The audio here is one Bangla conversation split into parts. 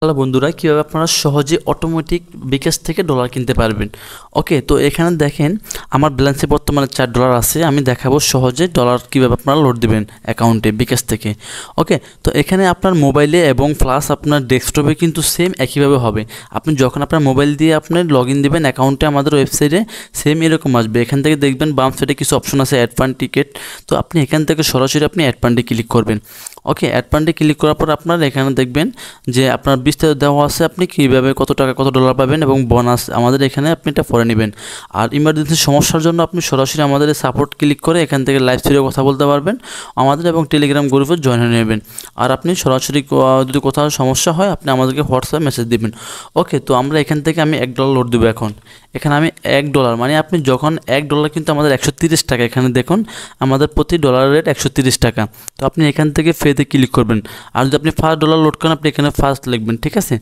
হ্যালো বন্ধুরা, কীভাবে আপনারা সহজে অটোমেটিক বিকাশ থেকে ডলার কিনতে পারবেন। ওকে, তো এখানে দেখেন আমার ব্যালেন্সে বর্তমানে $4 আছে। আমি দেখাবো সহজে ডলার কীভাবে আপনারা লোড দেবেন অ্যাকাউন্টে বিকাশ থেকে। ওকে, তো এখানে আপনার মোবাইলে এবং প্লাস আপনার ডেস্কটপে কিন্তু সেম একইভাবে হবে। আপনি যখন আপনার মোবাইল দিয়ে আপনি লগ ইন দেবেন অ্যাকাউন্টে আমাদের ওয়েবসাইটে, সেম এরকম আসবে। এখান থেকে দেখবেন বাম সাইডে কিছু অপশন আছে অ্যাড ফান্ড টিকেট। তো আপনি এখান থেকে সরাসরি আপনি অ্যাড ফান্ডে ক্লিক করবেন। ওকে, অ্যাড ফান্ডে ক্লিক করার পর আপনার এখানে দেখবেন যে আপনার বিস্তারিত দেওয়া আছে, আপনি কীভাবে কত টাকা কত ডলার পাবেন এবং বোনাস আমাদের এখানে আপনি এটা পরে নেবেন। আর ইমার্জেন্সি সমস্যার জন্য আপনি সরাসরি আমাদের সাপোর্ট ক্লিক করে এখান থেকে লাইভ স্ট্রিমে কথা বলতে পারবেন আমাদের, এবং টেলিগ্রাম গ্রুপে জয়েন হয়ে নেবেন। আর আপনি সরাসরি যদি কোথাও সমস্যা হয় আপনি আমাদেরকে হোয়াটসঅ্যাপে মেসেজ দিবেন। ওকে, তো আমরা এখান থেকে আমি $1 লোড দেবো। এখন এখানে আমি $1 মানে আপনি যখন $1 কিন্তু আমাদের 130 টাকা। এখানে দেখুন আমাদের প্রতি ডলারের রেট 130 টাকা। তো আপনি এখান থেকে ফেতে ক্লিক করবেন। আর যদি আপনি $1 লোড করেন আপনি এখানে ফার্স্ট লিখবেন, ঠিক আছে।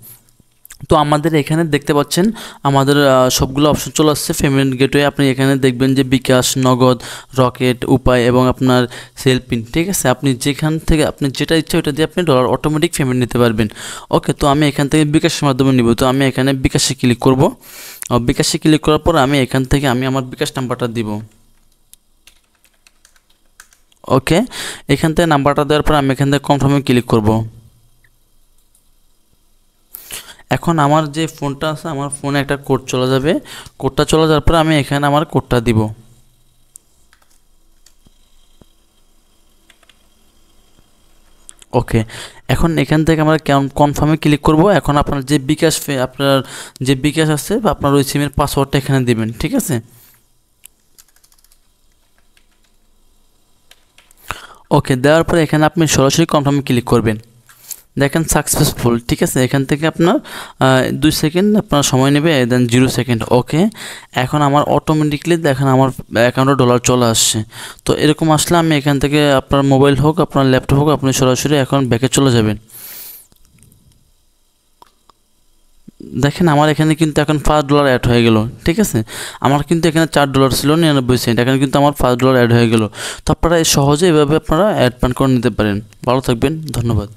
তো আমাদের এখানে দেখতে পাচ্ছেন আমাদের সবগুলো অপশন চলে আসছে পেমেন্ট গেটওয়ে। আপনি এখানে দেখবেন যে বিকাশ, নগদ, রকেট, উপায় এবং আপনার সেলপিন, ঠিক আছে। আপনি যেখান থেকে আপনি যেটা ইচ্ছা ওটা দিয়ে আপনি ডলার অটোমেটিক পেমেন্ট নিতে পারবেন। ওকে, তো আমি এখান থেকে বিকাশের মাধ্যমে নিব। তো আমি এখানে বিকাশে ক্লিক করব। বিকাশে ক্লিক করার পর আমি এখান থেকে আমি আমার বিকাশ নাম্বারটা দিব। ওকে, এখান থেকে নাম্বারটা দেওয়ার পর আমি এখান থেকে কনফার্মে ক্লিক করব। এখন আমার যে ফোনটা আছে আমার ফোনে একটা কোড চলে যাবে। কোডটা চলে যাওয়ার পর আমি এখানে আমার কোডটা দিব। ওকে, এখন এখান থেকে আমরা কনফার্মে ক্লিক করব। এখন আপনার যে বিকাশ আছে বা আপনার ওই সিমের পাসওয়ার্ডটা এখানে দিবেন, ঠিক আছে। ওকে, দেওয়ার পরে এখানে আপনি সরাসরি কনফার্মে ক্লিক করবেন। দেখেন সাকসেসফুল, ঠিক আছে। এখান থেকে আপনার 2 সেকেন্ড আপনার সময় নেবে, দেন 0 সেকেন্ড। ওকে, এখন আমার অটোমেটিকলি দেখেন আমার অ্যাকাউন্টে ডলার চলে আসছে। তো এরকম আসলে আমি এখান থেকে আপনার মোবাইল হোক আপনার ল্যাপটপ হোক আপনি সরাসরি অ্যাকাউন্ট ব্যাকে চলে যাবেন। দেখেন আমার এখানে কিন্তু এখন $5 অ্যাড হয়ে গেল, ঠিক আছে। আমার কিন্তু এখানে $4 ছিল 99 সেন্ট, এখানে কিন্তু আমার $5 অ্যাড হয়ে গেল। তো আপনারা সহজে এভাবে আপনারা অ্যাড পান করে নিতে পারেন। ভালো থাকবেন, ধন্যবাদ।